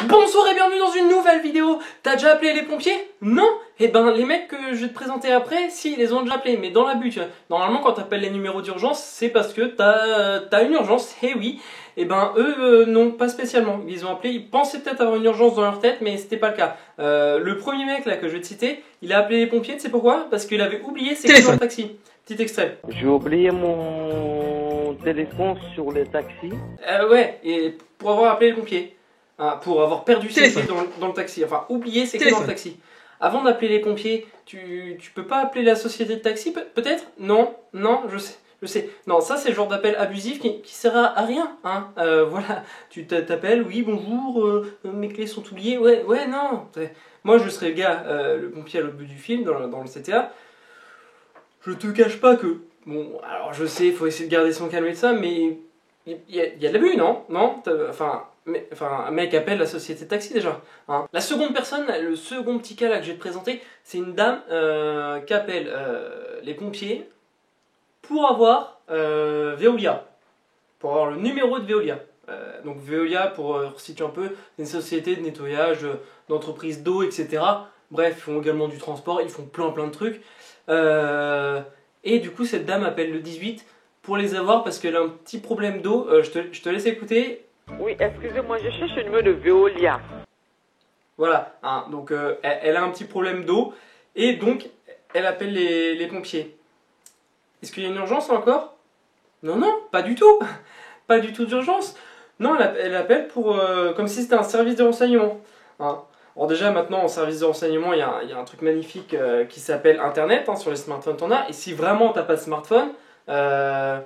Bonsoir et bienvenue dans une nouvelle vidéo. T'as déjà appelé les pompiers? Non? Eh ben les mecs que je vais te présenter après, si, ils les ont déjà appelés, mais dans l'abus, tu vois. Normalement quand t'appelles les numéros d'urgence, c'est parce que t'as une urgence, eh oui. Eh ben eux, non, pas spécialement. Ils ont appelé, ils pensaient peut-être avoir une urgence dans leur tête, mais c'était pas le cas. Le premier mec là que je vais te citer, il a appelé les pompiers, tu sais pourquoi? Parce qu'il avait oublié ses clés dans le taxi. Petit extrait. J'ai oublié mon téléphone sur le taxi. Ouais, et pour avoir appelé les pompiers. Hein, pour avoir perdu ses clés dans le taxi, enfin oublier ses clés dans le taxi. Avant d'appeler les pompiers, tu peux pas appeler la société de taxi peut-être? Non, je sais. Non, ça c'est le genre d'appel abusif qui sert à rien. Hein. Voilà, tu t'appelles, oui bonjour, mes clés sont oubliées, ouais, non. Moi je serais le gars, le pompier à l'autre bout du film, dans le CTA. Je te cache pas que, bon, alors je sais, il faut essayer de garder son calme et tout ça, mais il y a de l'abus, non? Enfin, un mec appelle la société de taxi déjà. Hein. La seconde personne, le second petit cas là que je vais te présenter, c'est une dame qui appelle les pompiers pour avoir Veolia, pour avoir le numéro de Veolia. Donc Veolia, pour situer un peu, c'est une société de nettoyage, d'entreprise d'eau, etc. Bref, ils font également du transport, ils font plein de trucs. Et du coup, cette dame appelle le 18 pour les avoir parce qu'elle a un petit problème d'eau. Je te laisse écouter. Oui, excusez-moi, je cherche le numéro de Veolia. Voilà, hein, donc elle a un petit problème d'eau et donc elle appelle les pompiers. Est-ce qu'il y a une urgence encore? Non, pas du tout. Pas du tout d'urgence. Non, elle appelle pour comme si c'était un service de renseignement. Hein. Alors déjà maintenant en service de renseignement il y a un truc magnifique qui s'appelle Internet, hein, sur les smartphones t'en as. Et si vraiment t'as pas de smartphone, le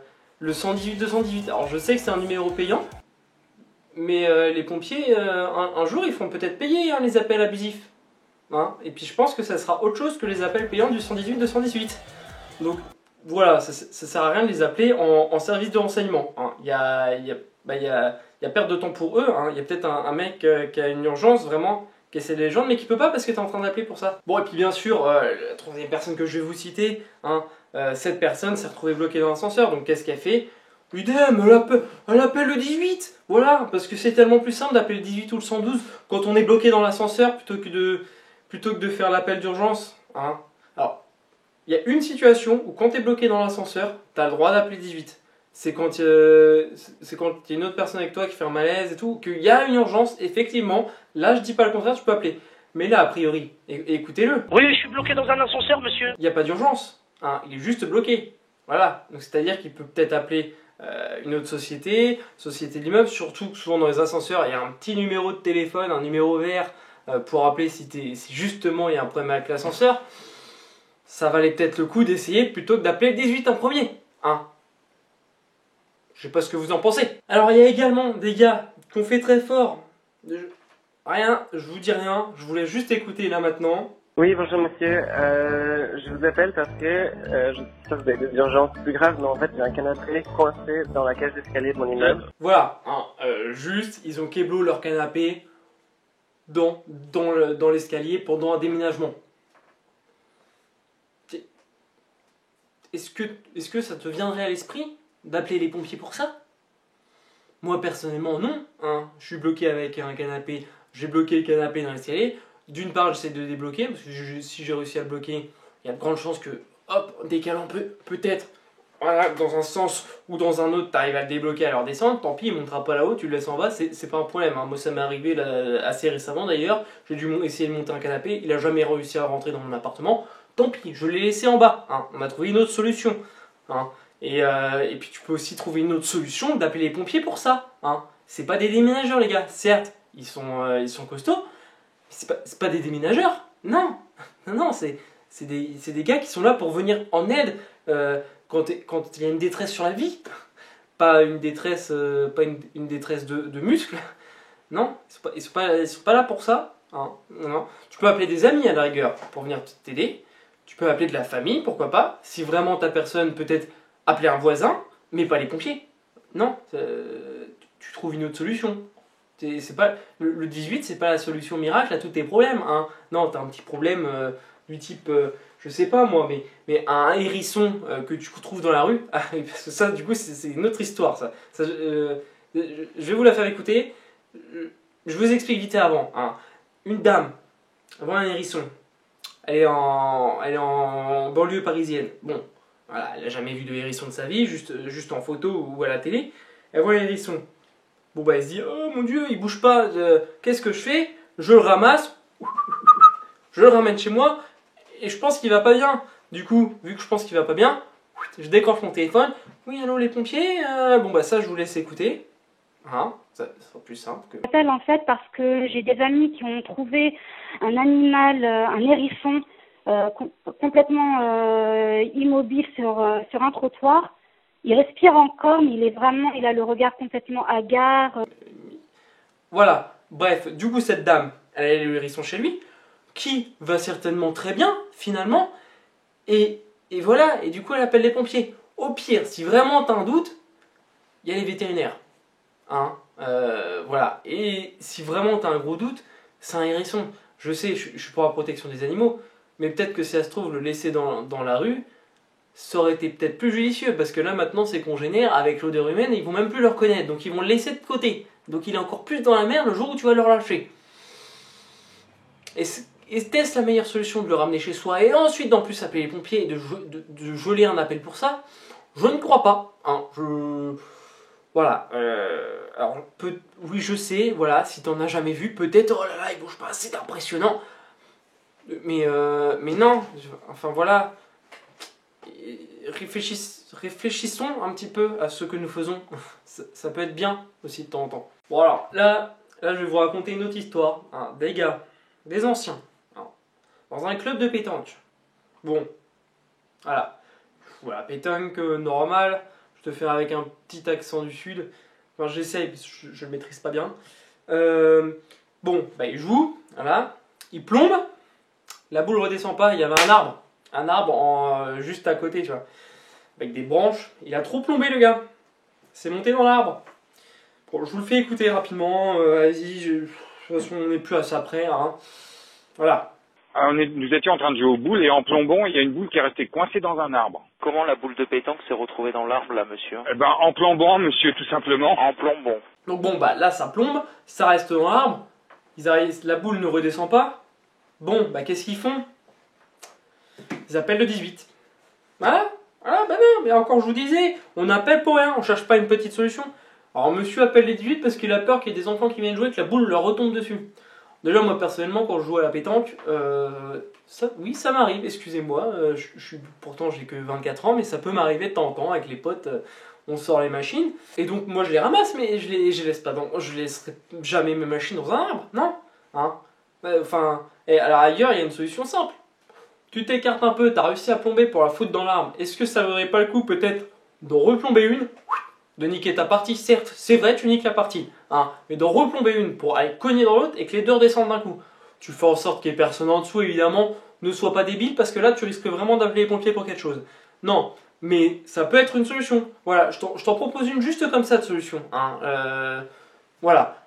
118 218, alors je sais que c'est un numéro payant, mais les pompiers un jour ils feront peut-être payer, hein, les appels abusifs. Hein. Et puis je pense que ça sera autre chose que les appels payants du 118 218. Donc voilà, ça sert à rien de les appeler en service de renseignement. Hein. Il y a perte de temps pour eux. Hein. Il y a peut-être un mec qui a une urgence vraiment, qui essaie de les joindre, mais qui peut pas parce que tu es en train d'appeler pour ça. Bon, et puis bien sûr, la troisième personne que je vais vous citer, hein, cette personne s'est retrouvée bloquée dans l'ascenseur. Donc qu'est-ce qu'elle fait? Idem, elle appelle le 18. Voilà, parce que c'est tellement plus simple d'appeler le 18 ou le 112 quand on est bloqué dans l'ascenseur plutôt que de faire l'appel d'urgence. Hein. Alors, il y a une situation où quand tu es bloqué dans l'ascenseur, tu as le droit d'appeler 18. C'est quand il y a une autre personne avec toi qui fait un malaise et tout, qu'il y a une urgence, effectivement. Là, je dis pas le contraire, tu peux appeler. Mais là, a priori, écoutez-le. Oui, je suis bloqué dans un ascenseur, monsieur. Il n'y a pas d'urgence. Hein, il est juste bloqué. Voilà. Donc, c'est-à-dire qu'il peut peut-être appeler une autre société de l'immeuble. Surtout que souvent dans les ascenseurs, il y a un petit numéro de téléphone, un numéro vert pour appeler si justement il y a un problème avec l'ascenseur. Ça valait peut-être le coup d'essayer plutôt que d'appeler 18 en premier. Hein. Je sais pas ce que vous en pensez. Alors il y a également des gars qui ont fait très fort. Rien, je vous dis rien, je voulais juste écouter là maintenant. Oui, bonjour monsieur, je vous appelle parce que je sais que vous avez des urgences plus graves, mais en fait j'ai un canapé coincé dans la cage d'escalier de mon immeuble. Voilà, hein, juste, ils ont keblo leur canapé dans l'escalier pendant un déménagement. Est-ce que ça te viendrait à l'esprit d'appeler les pompiers pour ça? Moi personnellement non, hein. Je suis bloqué avec un canapé, j'ai bloqué le canapé dans l'escalier. D'une part j'essaie de le débloquer, parce que si j'ai réussi à le bloquer, il y a de grandes chances que, hop, en décalant peut-être, voilà, dans un sens ou dans un autre, tu arrives à le débloquer à leur descendre, tant pis, il ne montera pas là-haut, tu le laisses en bas, c'est pas un problème. Hein. Moi ça m'est arrivé là, assez récemment d'ailleurs, j'ai dû essayer de monter un canapé, il n'a jamais réussi à rentrer dans mon appartement, tant pis, je l'ai laissé en bas, hein. On a trouvé une autre solution. Hein. Et puis tu peux aussi trouver une autre solution d'appeler les pompiers pour ça. Hein. C'est pas des déménageurs les gars, certes, ils sont costauds, mais c'est pas des déménageurs, non, c'est des gars qui sont là pour venir en aide quand il y a une détresse sur la vie, pas une détresse, une détresse de muscles, non, ils sont pas là pour ça. Hein. Non. Tu peux appeler des amis à la rigueur pour venir t'aider, tu peux appeler de la famille, pourquoi pas, si vraiment ta personne peut-être appeler un voisin, mais pas les pompiers. Non, tu trouves une autre solution. C'est pas, le 18, c'est pas la solution miracle à tous tes problèmes. Hein. Non, t'as un petit problème du type, je sais pas moi, mais un hérisson que tu trouves dans la rue. Ah, parce que ça, du coup, c'est une autre histoire. Ça je vais vous la faire écouter. je vous explique vite avant. Hein. Une dame, elle voit un hérisson. Elle est en banlieue parisienne. Bon, voilà, elle n'a jamais vu de hérisson de sa vie, juste en photo ou à la télé. Elle voit un hérisson. Bon, bah, elle se dit, oh mon Dieu, il bouge pas. Qu'est-ce que je fais? Je le ramasse. Je le ramène chez moi. Et je pense qu'il va pas bien. Du coup, vu que je pense qu'il va pas bien, je décroche mon téléphone. Oui, allô les pompiers. Bon, bah, ça, je vous laisse écouter. Hein, ça sera plus simple que... J'appelle en fait parce que j'ai des amis qui ont trouvé un animal, un hérisson, complètement immobile sur un trottoir. Il respire encore, mais il a le regard complètement hagard. Voilà, bref, du coup cette dame, elle a le hérisson chez lui, qui va certainement très bien, finalement, et voilà, et du coup elle appelle les pompiers. Au pire, si vraiment t'as un doute, il y a les vétérinaires. Hein, voilà, et si vraiment t'as un gros doute, c'est un hérisson. Je sais, je suis pour la protection des animaux, mais peut-être que si ça se trouve, le laisser dans la rue, ça aurait été peut-être plus judicieux, parce que là maintenant c'est congénère, avec l'odeur humaine, ils vont même plus le reconnaître, donc ils vont le laisser de côté. Donc il est encore plus dans la merde le jour où tu vas le relâcher. Et est-ce la meilleure solution de le ramener chez soi et ensuite d'en plus appeler les pompiers et de geler un appel pour ça? Je ne crois pas. Hein. Voilà. Alors, oui, je sais, voilà, si t'en as jamais vu, peut-être, oh là là, il bouge pas, c'est impressionnant. Mais non, enfin voilà. Réfléchissons un petit peu à ce que nous faisons. Ça peut être bien aussi de temps en temps. Bon alors, là je vais vous raconter une autre histoire. Hein, des gars, des anciens, hein, dans un club de pétanque. Bon, voilà, pétanque normal. Je te fais avec un petit accent du sud. Enfin, j'essaye, parce que je le maîtrise pas bien. Bon, bah il joue, voilà. Il plombe. La boule redescend pas, il y avait un arbre juste à côté, tu vois, avec des branches. Il a trop plombé le gars. C'est monté dans l'arbre. Bon, je vous le fais écouter rapidement. Vas-y, de toute façon on n'est plus à ça près. Hein. Voilà. Nous étions en train de jouer aux boules et en plombant, il y a une boule qui est restée coincée dans un arbre. Comment la boule de pétanque s'est retrouvée dans l'arbre là, monsieur? Eh ben, en plombant, monsieur, tout simplement. En plombant. Donc bon, bah là ça plombe, ça reste dans l'arbre. La boule ne redescend pas. Bon, bah qu'est-ce qu'ils font? Ils appellent le 18. Voilà, bah non, mais encore je vous disais, on appelle pour rien, on cherche pas une petite solution. Alors monsieur appelle les 18 parce qu'il a peur qu'il y ait des enfants qui viennent jouer et que la boule leur retombe dessus. Déjà moi personnellement quand je joue à la pétanque, ça m'arrive, excusez-moi, pourtant j'ai que 24 ans, mais ça peut m'arriver de temps en temps avec les potes, on sort les machines, et donc moi je les ramasse, mais je laisserai jamais mes machines dans un arbre, non, hein. Enfin, et à la rigueur il y a une solution simple. Tu t'écartes un peu, t'as réussi à plomber pour la foutre dans l'arbre. Est-ce que ça vaudrait pas le coup peut-être de replomber une, de niquer ta partie? Certes, c'est vrai, tu niques la partie, hein, mais de replomber une pour aller cogner dans l'autre et que les deux redescendent d'un coup. Tu fais en sorte qu'il n'y ait personne en dessous, évidemment. Ne sois pas débile parce que là, tu risques vraiment d'appeler les pompiers pour quelque chose. Non, mais ça peut être une solution. Voilà, je t'en propose une juste comme ça de solution. Hein. Voilà.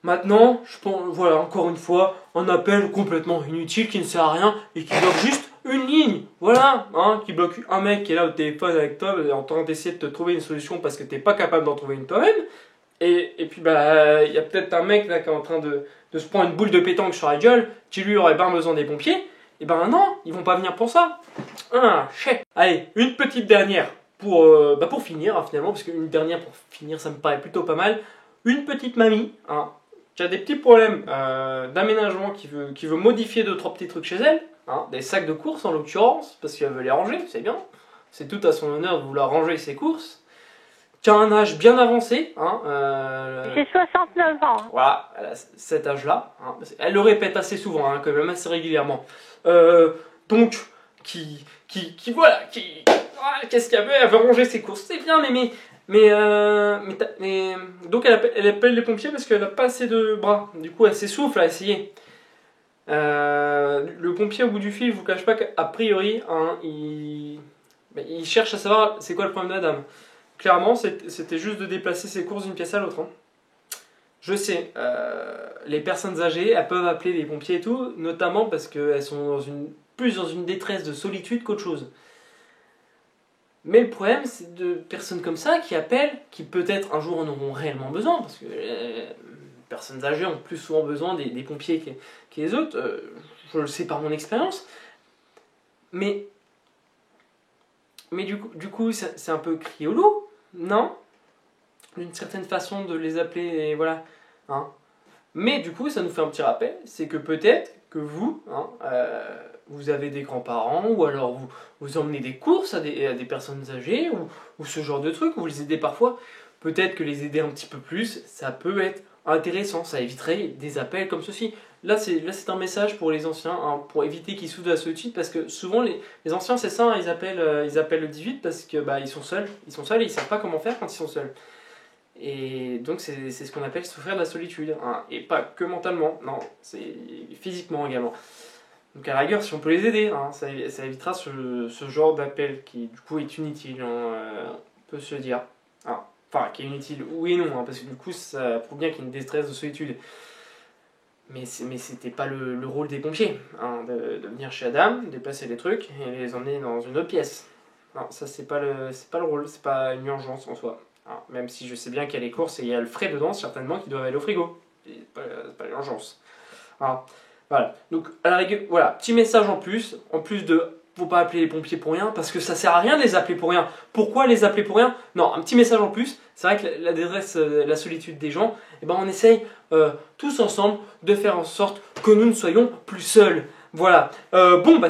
Maintenant, je pense, voilà, encore une fois, un appel complètement inutile qui ne sert à rien et qui bloque juste une ligne. Voilà, hein, qui bloque un mec qui est là au téléphone avec toi en train d'essayer de te trouver une solution parce que t'es pas capable d'en trouver une toi-même. Et puis, bah, il y a peut-être un mec là qui est en train de se prendre une boule de pétanque sur la gueule qui lui aurait bien besoin des pompiers. Et ben non, ils vont pas venir pour ça. Chèque. Allez, une petite dernière pour finir, hein, finalement, parce qu'une dernière pour finir, ça me paraît plutôt pas mal. Une petite mamie, hein, qui a des petits problèmes d'aménagement, qui veut modifier 2-3 petits trucs chez elle, hein, des sacs de courses en l'occurrence, parce qu'elle veut les ranger, c'est bien. C'est tout à son honneur de vouloir ranger ses courses. Qui a un âge bien avancé. Hein, J'ai 69 ans. Voilà, elle a cet âge-là. Hein, elle le répète assez souvent, hein, quand même assez régulièrement. Donc, voilà, qu'est-ce qu'elle veut? Elle veut ranger ses courses. C'est bien, mais donc elle appelle les pompiers parce qu'elle n'a pas assez de bras. Du coup, elle s'essouffle à essayer. Le pompier au bout du fil, je vous cache pas qu'a priori, hein, il cherche à savoir c'est quoi le problème de la dame. Clairement, c'était juste de déplacer ses courses d'une pièce à l'autre. Hein. Je sais, les personnes âgées, elles peuvent appeler les pompiers et tout, notamment parce qu'elles sont plus dans une détresse de solitude qu'autre chose. Mais le problème, c'est de personnes comme ça qui appellent, qui peut-être un jour en auront réellement besoin, parce que personnes âgées ont plus souvent besoin des pompiers que les autres. Je le sais par mon expérience. Mais du coup c'est un peu crier au loup, non? D'une certaine façon de les appeler, et voilà. Hein. Mais du coup, ça nous fait un petit rappel, c'est que peut-être que vous, vous avez des grands-parents, ou alors vous emmenez des courses à des personnes âgées, ou ce genre de trucs, vous les aidez parfois. Peut-être que les aider un petit peu plus, ça peut être intéressant, ça éviterait des appels comme ceci. Là, c'est un message pour les anciens, hein, pour éviter qu'ils souffrent de la solitude, parce que souvent, les anciens, c'est ça, hein, ils appellent le 18 parce que ils sont seuls, et ils ne savent pas comment faire quand ils sont seuls. Et donc c'est ce qu'on appelle souffrir de la solitude, hein. Et pas que mentalement, non, c'est physiquement également. Donc à la rigueur, si on peut les aider, hein, ça évitera ce genre d'appel qui du coup est inutile, hein, on peut se le dire. Hein. Enfin, qui est inutile, oui et non, hein, parce que du coup ça prouve bien qu'il y a une détresse de solitude. Mais c'était pas le rôle des pompiers, hein, de venir chez Adam, déplacer les trucs et les emmener dans une autre pièce. Non, ça c'est pas le rôle, c'est pas une urgence en soi. Alors, même si je sais bien qu'il y a les courses et il y a le frais dedans, certainement, qui doivent aller au frigo. C'est pas l'urgence. Voilà. Donc, à la rigueur, voilà, petit message en plus de faut pas appeler les pompiers pour rien, parce que ça sert à rien de les appeler pour rien. Pourquoi les appeler pour rien? Non, un petit message en plus. C'est vrai que la détresse, la solitude des gens, eh ben on essaye tous ensemble de faire en sorte que nous ne soyons plus seuls. Voilà.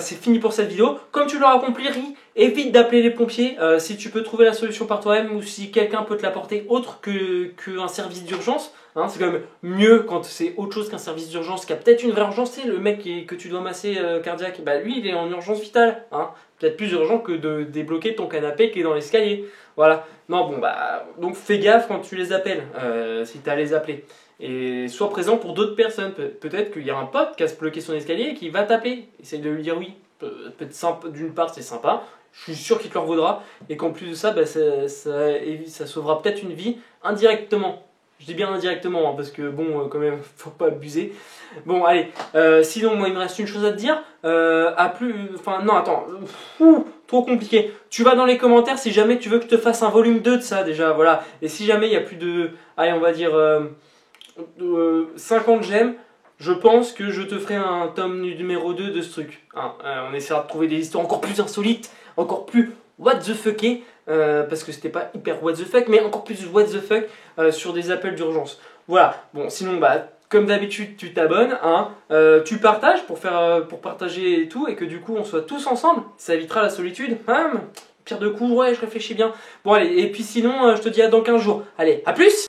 C'est fini pour cette vidéo. Comme tu l'auras compris, évite d'appeler les pompiers. Si tu peux trouver la solution par toi-même ou si quelqu'un peut te l'apporter autre qu'un service d'urgence. Hein, c'est quand même mieux quand c'est autre chose qu'un service d'urgence qui a peut-être une vraie urgence. Tu sais, le mec que tu dois masser cardiaque, lui il est en urgence vitale. Hein. Peut-être plus urgent que de débloquer ton canapé qui est dans l'escalier. Voilà. Non, donc fais gaffe quand tu les appelles, si tu as à les appeler. Et sois présent pour d'autres personnes. Peut-être qu'il y a un pote qui a se bloqué son escalier et qui va t'appeler. Essaye de lui dire oui. Peut-être sympa, d'une part c'est sympa, je suis sûr qu'il te le revaudra. Et qu'en plus de ça, ça sauvera peut-être une vie indirectement. Je dis bien indirectement, hein, parce que bon, quand même, faut pas abuser. Bon, allez, sinon, moi, il me reste une chose à te dire. Non, attends. Trop compliqué. Tu vas dans les commentaires si jamais tu veux que je te fasse un volume 2 de ça, déjà, voilà. Et si jamais il y a plus de, allez, on va dire, 50 j'aime, je pense que je te ferai un tome numéro 2 de ce truc. Hein. On essaiera de trouver des histoires encore plus insolites, encore plus what the fucké, parce que c'était pas hyper what the fuck, mais encore plus what the fuck sur des appels d'urgence. Voilà, bon, sinon, comme d'habitude, tu t'abonnes, hein, tu partages pour partager et tout, et que du coup, on soit tous ensemble, ça évitera la solitude. Hein, pire de coups, ouais, je réfléchis bien. Bon, allez, et puis sinon, je te dis à dans 15 jours. Allez, à plus!